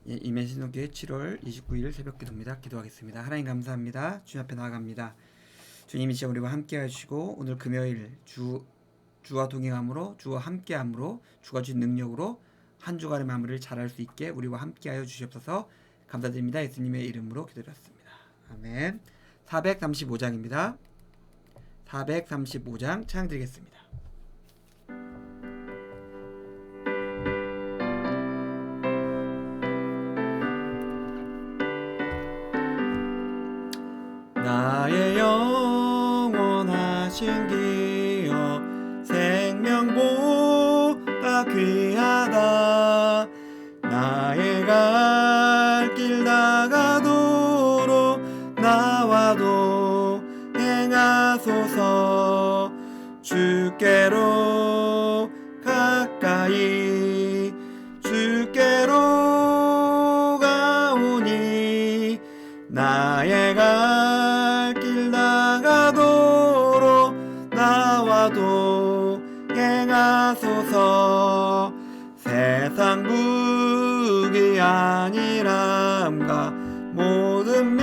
임혜신호교회 7월 29일 새벽기도입니다. 기도하겠습니다. 하나님 감사합니다. 주님 앞에 나아갑니다. 주님이 이제 우리와 함께 하시고 오늘 금요일 주와 동행함으로 주와 함께함으로 주가 주신 능력으로 한 주간의 마무리를 잘할 수 있게 우리와 함께하여 주시옵소서. 감사드립니다. 예수님의 이름으로 기도드렸습니다. 아멘. 435장입니다. 435장 찬양 드리겠습니다. 나의 영원하신 기여 생명보다 귀하다. 나의 갈 길 다가도록 나와도 행하소서. 주께로 가까이 주께로 가오니 나의 갈 길 나가도록 나와도 행하소서. 세상 무기 아니람가 모든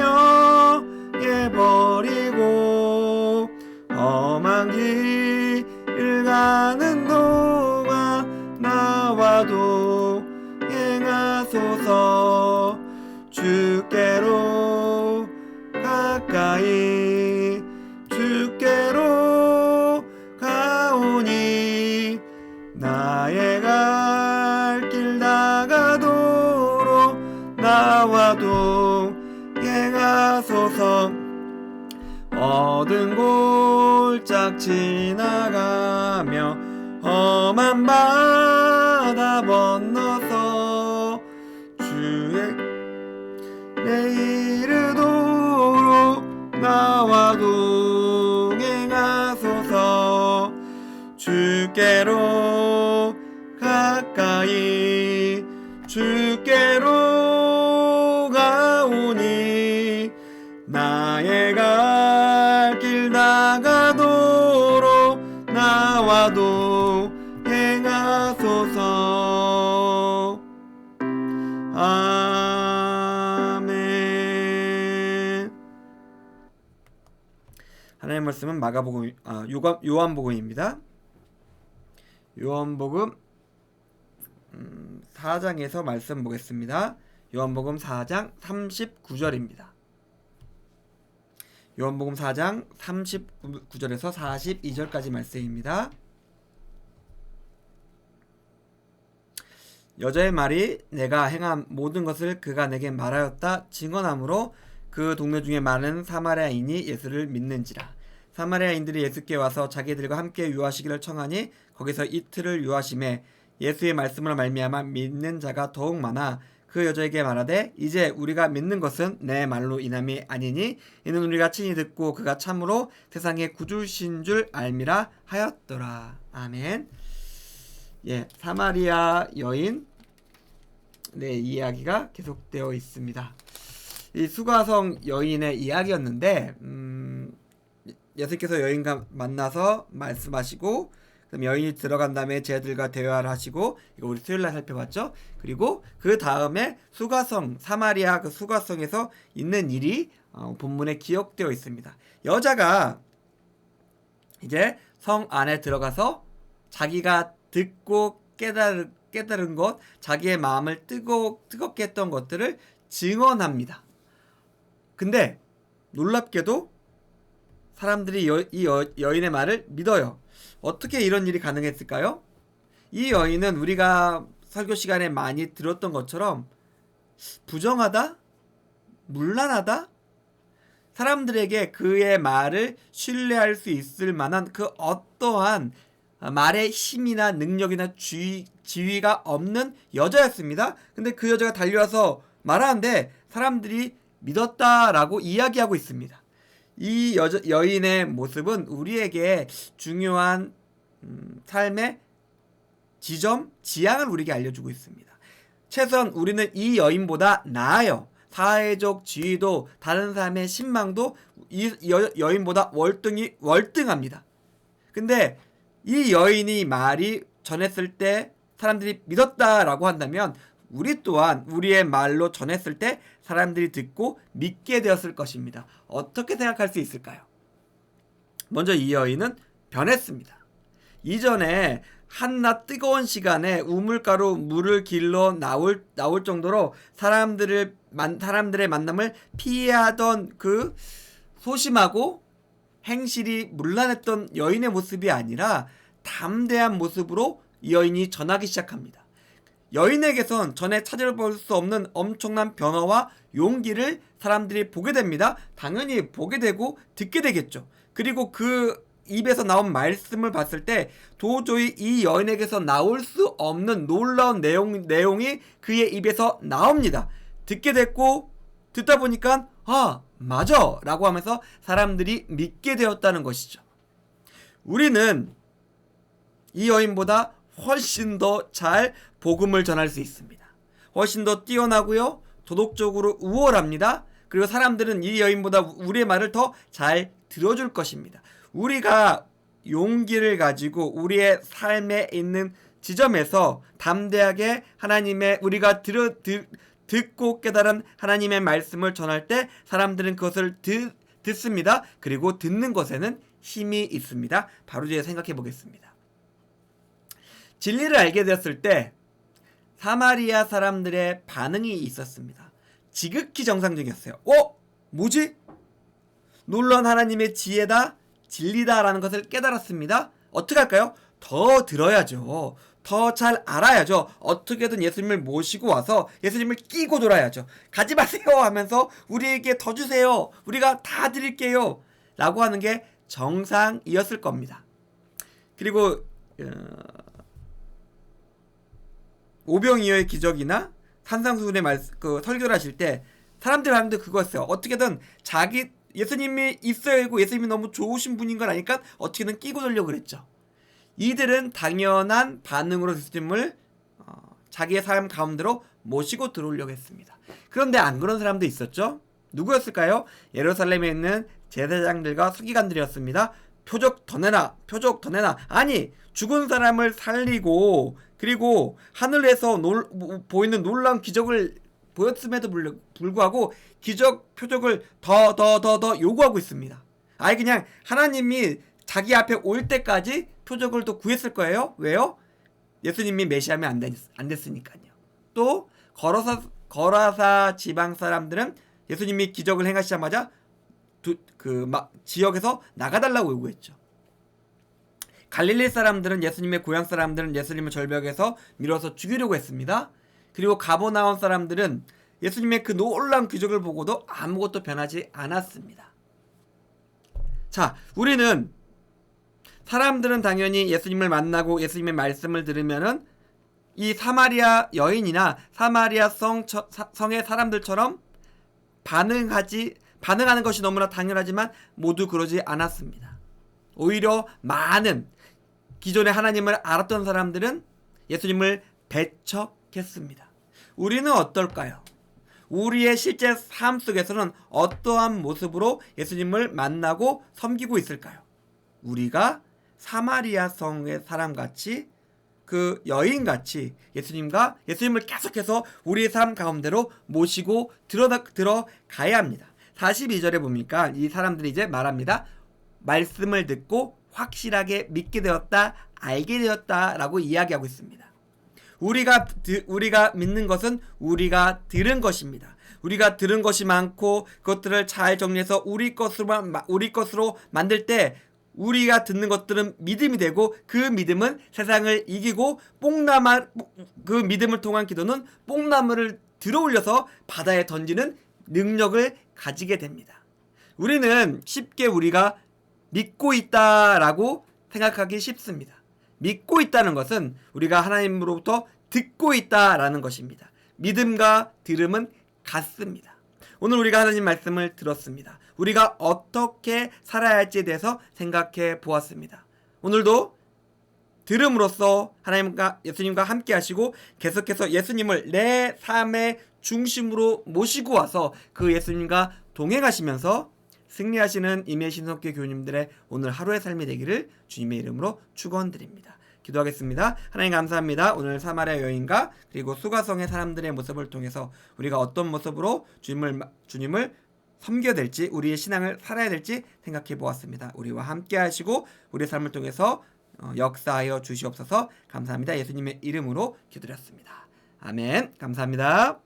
명예버리고 험한 길 가는 동안 나와도 행하소서. 주께로 가까이 주께로 가오니 나의 갈 길 나가도록 나와도 행하소서. 어두운 골짝 지나가며 험한 바다 건너서 주의 내 이르도록 나와도 행하소서. 주께로 가까이 주께로 가오니 나의 갈 길 나가도록 나와도 행하소서. 아멘. 하나님의 말씀은 요한복음입니다. 요한복음 4장에서 말씀 보겠습니다. 요한복음 4장 39절입니다. 요한복음 4장 39절에서 42절까지 말씀입니다. 여자의 말이 내가 행한 모든 것을 그가 내게 말하였다 증언하므로 그 동네 중에 많은 사마리아인이 예수를 믿는지라. 사마리아인들이 예수께 와서 자기들과 함께 유하시기를 청하니 거기서 이틀을 유하심에 예수의 말씀으로 말미암아 믿는 자가 더욱 많아 그 여자에게 말하되 이제 우리가 믿는 것은 내 말로 인함이 아니니 이는 우리가 친히 듣고 그가 참으로 세상의 구주신 줄 알미라 하였더라. 아멘. 사마리아 여인 이야기가 계속되어 있습니다. 이 수가성 여인의 이야기였는데 예수께서 여인과 만나서 말씀하시고 그럼 여인이 들어간 다음에 쟤들과 대화를 하시고 이거 우리 수요일날 살펴봤죠. 그리고 그 다음에 수가성 사마리아 그 수가성에서 있는 일이 본문에 기록되어 있습니다. 여자가 이제 성 안에 들어가서 자기가 듣고 깨달은 것, 자기의 마음을 뜨겁게 했던 것들을 증언합니다. 근데 놀랍게도 사람들이 이 여인의 말을 믿어요. 어떻게 이런 일이 가능했을까요? 이 여인은 우리가 설교 시간에 많이 들었던 것처럼 부정하다? 문란하다? 사람들에게 그의 말을 신뢰할 수 있을 만한 그 어떠한 말의 힘이나 능력이나 지위가 없는 여자였습니다. 근데 그 여자가 달려와서 말하는데 사람들이 믿었다라고 이야기하고 있습니다. 이 여인의 모습은 우리에게 중요한 삶의 지점, 지향을 우리에게 알려주고 있습니다. 최소한 우리는 이 여인보다 나아요. 사회적 지위도 다른 사람의 신망도 이 여인보다 월등합니다. 근데 이 여인이 말이 전했을 때 사람들이 믿었다라고 한다면 우리 또한 우리의 말로 전했을 때 사람들이 듣고 믿게 되었을 것입니다. 어떻게 생각할 수 있을까요? 먼저 이 여인은 변했습니다. 이전에 한낮 뜨거운 시간에 우물가로 물을 길러 나올 정도로 사람들의 만남을 피하던 그 소심하고 행실이 문란했던 여인의 모습이 아니라 담대한 모습으로 이 여인이 전하기 시작합니다. 여인에게선 전에 찾아볼 수 없는 엄청난 변화와 용기를 사람들이 보게 됩니다. 당연히 보게 되고 듣게 되겠죠. 그리고 그 입에서 나온 말씀을 봤을 때 도저히 이 여인에게서 나올 수 없는 놀라운 내용이 그의 입에서 나옵니다. 듣게 됐고 듣다 보니까 아 맞아 라고 하면서 사람들이 믿게 되었다는 것이죠. 우리는 이 여인보다 훨씬 더 잘 복음을 전할 수 있습니다. 훨씬 더 뛰어나고요. 도덕적으로 우월합니다. 그리고 사람들은 이 여인보다 우리의 말을 더 잘 들어줄 것입니다. 우리가 용기를 가지고 우리의 삶에 있는 지점에서 담대하게 하나님의 우리가 듣고 깨달은 하나님의 말씀을 전할 때 사람들은 그것을 듣습니다. 그리고 듣는 것에는 힘이 있습니다. 바로 뒤에 생각해 보겠습니다. 진리를 알게 되었을 때 사마리아 사람들의 반응이 있었습니다. 지극히 정상적이었어요. 뭐지? 놀라운 하나님의 지혜다, 진리다라는 것을 깨달았습니다. 어떻게 할까요? 더 들어야죠. 더 잘 알아야죠. 어떻게든 예수님을 모시고 와서 예수님을 끼고 돌아야죠. 가지 마세요 하면서 우리에게 더 주세요. 우리가 다 드릴게요. 라고 하는 게 정상이었을 겁니다. 그리고 오병이어의 기적이나 산상수훈의 설교를 하실 때 사람들 그거였어요. 어떻게든 예수님이 있어야 하고 예수님이 너무 좋으신 분인 걸 아니까 어떻게든 끼고 돌려고 그랬죠. 이들은 당연한 반응으로 예수님을 자기의 삶 가운데로 모시고 들어오려고 했습니다. 그런데 안 그런 사람도 있었죠. 누구였을까요? 예루살렘에 있는 제사장들과 서기관들이었습니다. 표적 더 내놔. 아니 죽은 사람을 살리고 그리고 하늘에서 보이는 놀라운 기적을 보였음에도 불구하고 표적을 더 요구하고 있습니다. 아예 그냥 하나님이 자기 앞에 올 때까지 표적을 또 구했을 거예요. 왜요? 예수님이 메시아면 안 됐으니까요. 또 거라사 지방 사람들은 예수님이 기적을 행하시자마자 지역에서 나가달라고 요구했죠. 갈릴리 사람들은 예수님의 고향 사람들은 예수님을 절벽에서 밀어서 죽이려고 했습니다. 그리고 가버나움 사람들은 예수님의 그 놀라운 기적을 보고도 아무것도 변하지 않았습니다. 자, 사람들은 당연히 예수님을 만나고 예수님의 말씀을 들으면은 이 사마리아 여인이나 사마리아 성의 사람들처럼 반응하는 것이 너무나 당연하지만 모두 그러지 않았습니다. 오히려 많은 기존에 하나님을 알았던 사람들은 예수님을 배척했습니다. 우리는 어떨까요? 우리의 실제 삶 속에서는 어떠한 모습으로 예수님을 만나고 섬기고 있을까요? 우리가 사마리아 성의 사람같이 그 여인같이 예수님을 계속해서 우리의 삶 가운데로 모시고 들어가야 합니다. 42절에 보니까 이 사람들이 이제 말합니다. 말씀을 듣고 확실하게 믿게 되었다, 알게 되었다라고 이야기하고 있습니다. 우리가 믿는 것은 우리가 들은 것입니다. 우리가 들은 것이 많고 그것들을 잘 정리해서 우리 것으로 만들 때 우리가 듣는 것들은 믿음이 되고 그 믿음은 세상을 이기고 그 믿음을 통한 기도는 뽕나무를 들어올려서 바다에 던지는 능력을 가지게 됩니다. 우리는 쉽게 우리가 믿고 있다라고 생각하기 쉽습니다. 믿고 있다는 것은 우리가 하나님으로부터 듣고 있다라는 것입니다. 믿음과 들음은 같습니다. 오늘 우리가 하나님 말씀을 들었습니다. 우리가 어떻게 살아야 할지에 대해서 생각해 보았습니다. 오늘도 들음으로써 예수님과 함께 하시고 계속해서 예수님을 내 삶의 중심으로 모시고 와서 그 예수님과 동행하시면서 승리하시는 임해 신석교 교우님들의 오늘 하루의 삶이 되기를 주님의 이름으로 축원드립니다. 기도하겠습니다. 하나님 감사합니다. 오늘 사마리아 여인과 그리고 수가성의 사람들의 모습을 통해서 우리가 어떤 모습으로 주님을 섬겨야 될지, 우리의 신앙을 살아야 될지 생각해 보았습니다. 우리와 함께 하시고 우리의 삶을 통해서 역사하여 주시옵소서. 감사합니다. 예수님의 이름으로 기도드렸습니다. 아멘. 감사합니다.